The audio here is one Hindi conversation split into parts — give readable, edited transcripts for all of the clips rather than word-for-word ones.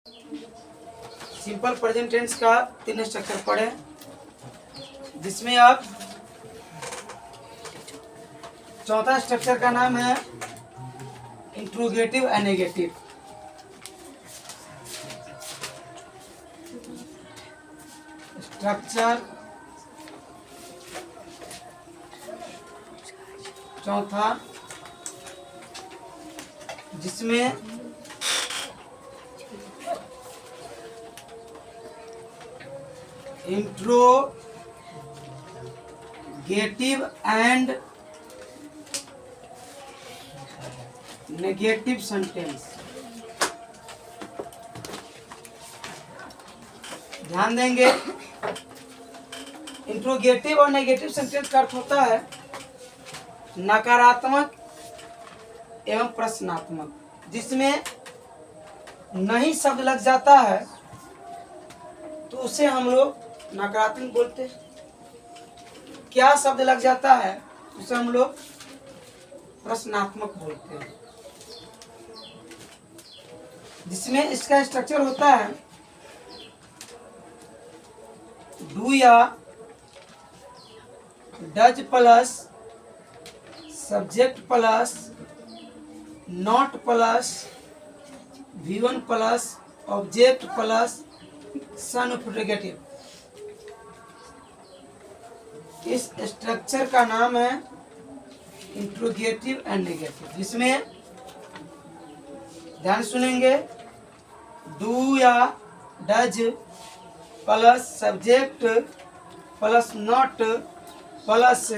सिंपल प्रेजेंट टेंस का 3 स्ट्रक्चर पढ़े, जिसमें अब चौथा स्ट्रक्चर का नाम है इंट्रोगेटिव एंड नेगेटिव। स्ट्रक्चर चौथा, जिसमें इंट्रोगेटिव एंड नेगेटिव सेंटेंस। ध्यान देंगे, इंट्रोगेटिव और नेगेटिव सेंटेंस का अर्थ होता है नकारात्मक एवं प्रश्नात्मक, जिसमें नहीं शब्द लग जाता है तो उसे हम लोग नकारात्मक बोलते हैं। क्या शब्द लग जाता है उसे हम लोग प्रश्नात्मक बोलते हैं। जिसमें इसका स्ट्रक्चर होता है डू या does plus subject plus not plus V1 plus object plus son of interrogative. इस स्ट्रक्चर का नाम है इंट्रोगेटिव एंड नेगेटिव, जिसमें ध्यान सुनेंगे डू या does plus subject plus not plus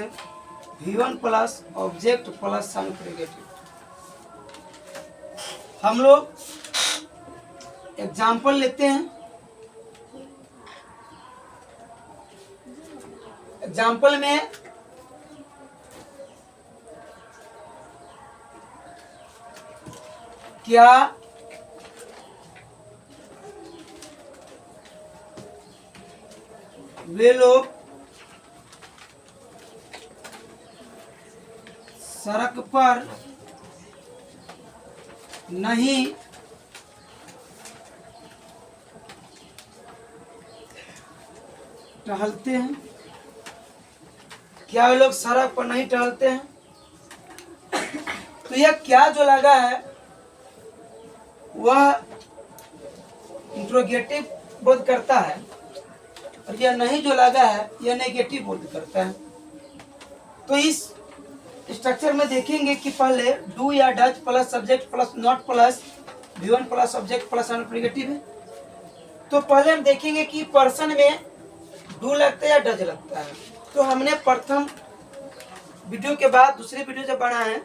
V1 plus object plus son of interrogative. हम लोग एग्जाम्पल लेते हैं। एग्जाम्पल में क्या वे लोग सड़क पर नहीं टहलते हैं? क्या वे लोग सड़क पर नहीं टहलते हैं? तो यह क्या जो लगा है वह इंट्रोगेटिव बोध करता है, और यह नहीं जो लगा है यह नेगेटिव बोध करता है। तो इस स्ट्रक्चर में देखेंगे कि पहले डू या does plus subject plus not plus V1 plus object plus son of interrogative है। तो पहले हम देखेंगे कि पर्सन में डू लगता है या डज लगता है। तो हमने प्रथम वीडियो के बाद दूसरी वीडियो जब बना है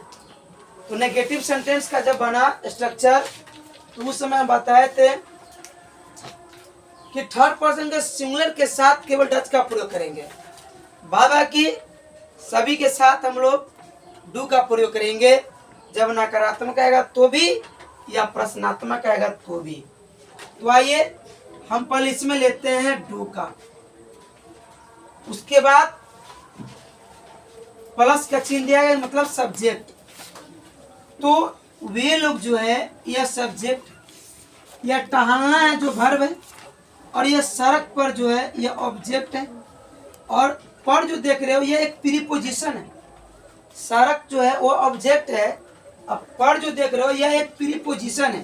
तो नेगेटिव सेंटेंस का जब बना स्ट्रक्चर, तो उस समय हम बताए थे कि थर्ड पर्सन के सिंगुलर के साथ केवल डज का प्रयोग करेंगे, बाकी सभी के साथ हम लोग डू का प्रयोग करेंगे। जब नकारात्मक आएगा तो भी या प्रश्नात्मक आएगा तो भी। तो आइए हम पहले इसमें लेते हैं डू का, उसके बाद प्लस का चिन्ह दिया गया मतलब सब्जेक्ट। तो वे लोग जो है यह सब्जेक्ट, यह टहलना है जो वर्ब है, और यह सड़क पर जो है यह ऑब्जेक्ट है, और पर जो देख रहे हो यह एक प्रीपोजिशन है। सड़क जो है वो ऑब्जेक्ट है, अब पर जो देख रहे हो यह एक प्रीपोजिशन है,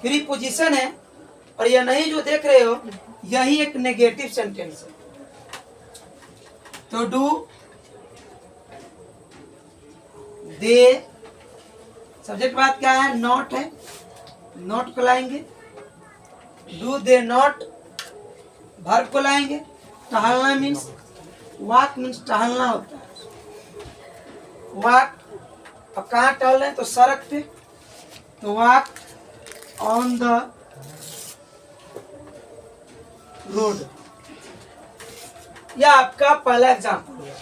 प्रीपोजिशन है, और यह नहीं जो देख रहे हो यही एक नेगेटिव सेंटेंस है। तो डू दे, सब्जेक्ट बात क्या है नॉट है, नॉट को लाएंगे। डू दे नॉट वर्ब को लाएंगे। टहलना मीन्स वॉक, मीन्स टहलना होता है वॉक। अब कहाँ टहल रहे हैं तो सड़क पे, तो वॉक ऑन द रोड। यह आपका पहला एग्जाम्पल हुआ।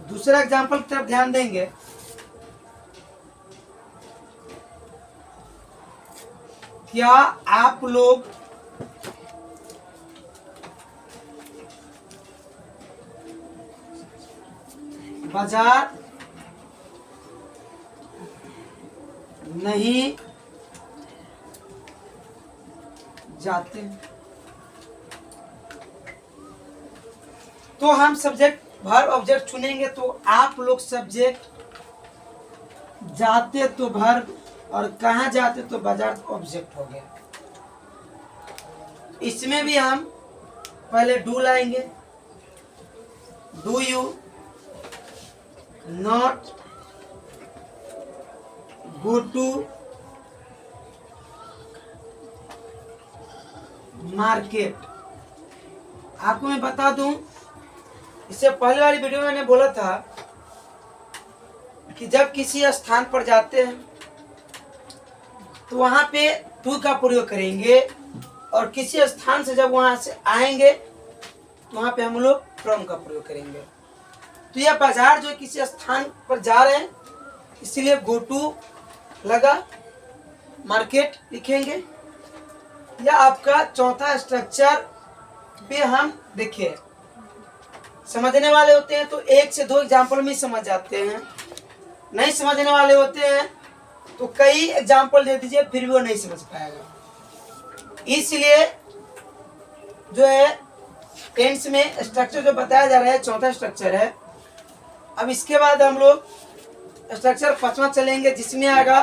दूसरा एग्जाम्पल की तरफ ध्यान देंगे। क्या आप लोग बाजार नहीं जाते। तो हम सब्जेक्ट वर्ब ऑब्जेक्ट चुनेंगे, तो आप लोग सब्जेक्ट, जाते तो वर्ब, और कहाँ जाते तो बाजार ऑब्जेक्ट हो गया। इसमें भी हम पहले डू लाएंगे, do you not go to market. आपको मैं बता दूं, इससे पहले वाली वीडियो में मैंने बोला था कि जब किसी स्थान पर जाते हैं तो वहां पे टू का प्रयोग करेंगे, और किसी स्थान से जब वहां से आएंगे तो वहां पे हम लोग फ्रॉम का प्रयोग करेंगे। तो यह बाजार जो किसी स्थान पर जा रहे हैं, इसीलिए गो टू लगा, मार्केट लिखेंगे। यह आपका चौथा स्ट्रक्चर पे हम देखिए, समझने वाले होते हैं तो 1 से 2 एग्जाम्पल में समझ जाते हैं, नहीं समझने वाले होते हैं तो कई एग्जाम्पल दे दीजिए फिर भी वो नहीं समझ पाएगा। इसलिए जो है टेंस में स्ट्रक्चर जो बताया जा रहा है चौथा स्ट्रक्चर है। अब इसके बाद हम लोग स्ट्रक्चर 5वां चलेंगे, जिसमें आएगा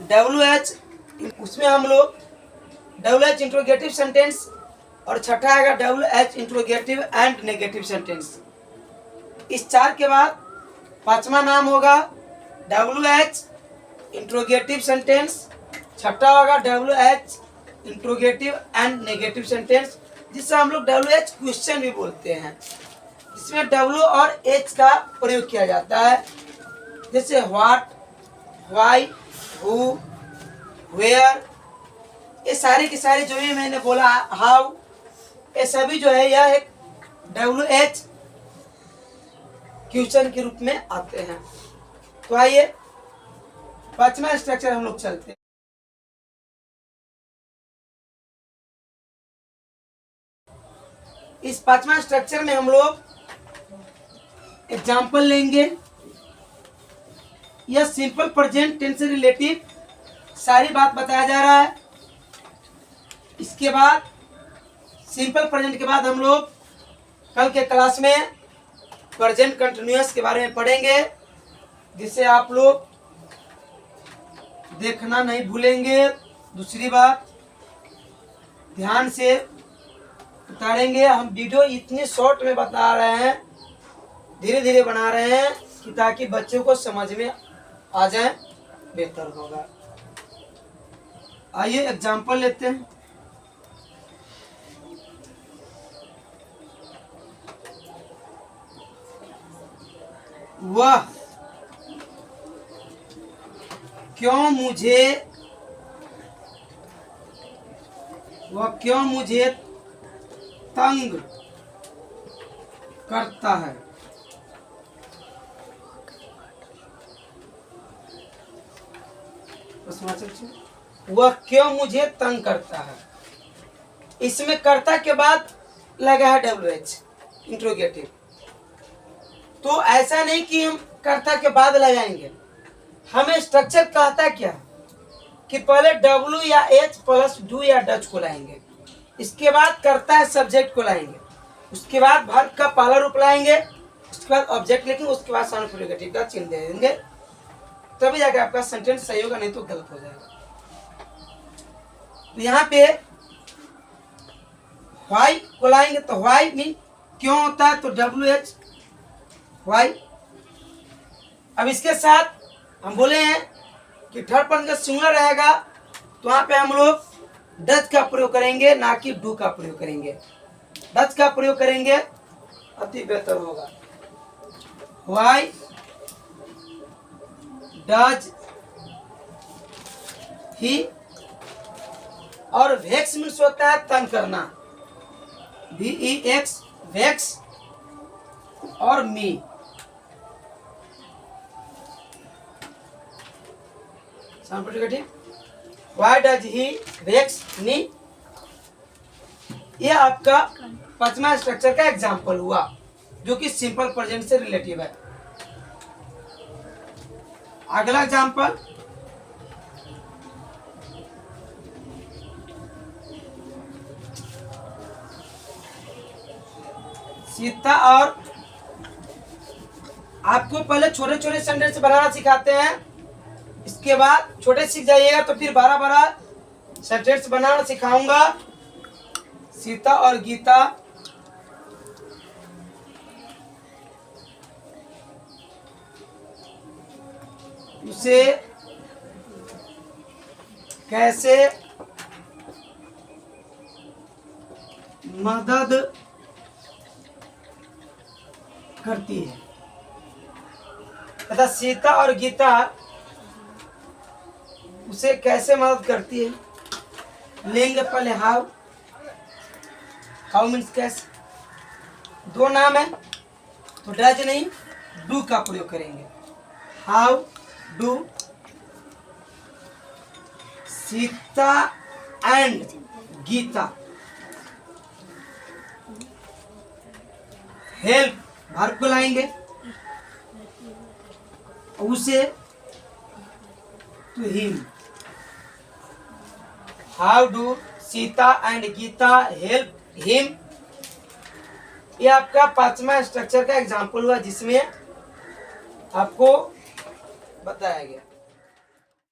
WH, उसमें हम लोग WH इंट्रोगेटिव सेंटेंस, और छठा आएगा WH interrogative and negative sentence. इस 4 के बाद 5वां नाम होगा WH इंट्रोगेटिव सेंटेंस, छठा होगा WH interrogative and negative sentence, जिसे हम लोग WH क्वेश्चन भी बोलते हैं। इसमें W और H का प्रयोग किया जाता है, जैसे व्हाट, व्हाई, हु, वेयर, ये सारी की सारी जो भी मैंने बोला, हाउ, ये सभी जो है यह एक WH क्वेश्चन के रूप में आते हैं। तो आइए 5वां स्ट्रक्चर हम लोग चलते हैं। इस 5वां स्ट्रक्चर में हम लोग एग्जाम्पल लेंगे। यह सिंपल प्रेजेंट टेंस से रिलेटेड सारी बात बताया जा रहा है। इसके बाद सिंपल प्रेजेंट के बाद हम लोग कल के क्लास में प्रेजेंट कंटिन्यूअस के बारे में पढ़ेंगे, जिसे आप लोग देखना नहीं भूलेंगे। दूसरी बात, ध्यान से उतारेंगे। हम वीडियो इतनी शॉर्ट में बता रहे हैं, धीरे धीरे बना रहे हैं कि ताकि बच्चों को समझ में आ जाए, बेहतर होगा। आइए एग्जाम्पल लेते हैं। वह क्यों मुझे तंग करता है। वह क्यों मुझे तंग करता है। इसमें कर्ता के बाद लगा है WH इंट्रोगेटिव। तो ऐसा नहीं कि हम कर्ता के बाद लगाएंगे, हमें स्ट्रक्चर कहता क्या कि पहले W या H प्लस डू या डच को लाएंगे, इसके बाद कर्ता है सब्जेक्ट को लाएंगे, उसके बाद वर्ब का पहला रूप लाएंगे, उसके बाद ऑब्जेक्ट लिखेंगे, उसके बाद साउंड प्रिडिकेटिव का चिन्ह दे देंगे, तभी जाकर आपका सेंटेंस सही होगा, नहीं तो गलत हो जाएगा। तो यहाँ पे व्हाई को लाएंगे, तो व्हाई मीन क्यों होता है, तो WH व्हाई। अब इसके साथ हम बोले हैं कि थर्ड पर्सन का सिंगुलर रहेगा, तो वहां पे हम लोग डच का प्रयोग करेंगे, ना कि डू का प्रयोग करेंगे। डच का प्रयोग करेंगे अति बेहतर होगा। व्हाई डज ही, और वेक्स मीन्स होता है तंग करना, VEX वेक्स, और मी। Why does he vex me? यह आपका 5वां स्ट्रक्चर का एग्जाम्पल हुआ, जो कि सिंपल प्रेजेंट से रिलेटिव है। अगला एग्जाम्पल सीता और आपको पहले छोटे छोटे सेंटेंस बनाना सिखाते हैं, इसके बाद छोटे सीख जाइएगा तो फिर बड़ा बड़ा सेंटेंस बनाना सिखाऊंगा। सीता और गीता उसे कैसे मदद करती है, तथा सीता और गीता उसे कैसे मदद करती है। लेंगे पहले हाउ, हाउ मीन्स कैसे, दो नाम है तो डज नहीं डू का प्रयोग करेंगे। How do Sita and Gita help, verb को लाएंगे उसे to him. How do Sita and Gita help him, ये आपका 5वां स्ट्रक्चर का एग्जाम्पल हुआ जिसमें आपको बताया गया।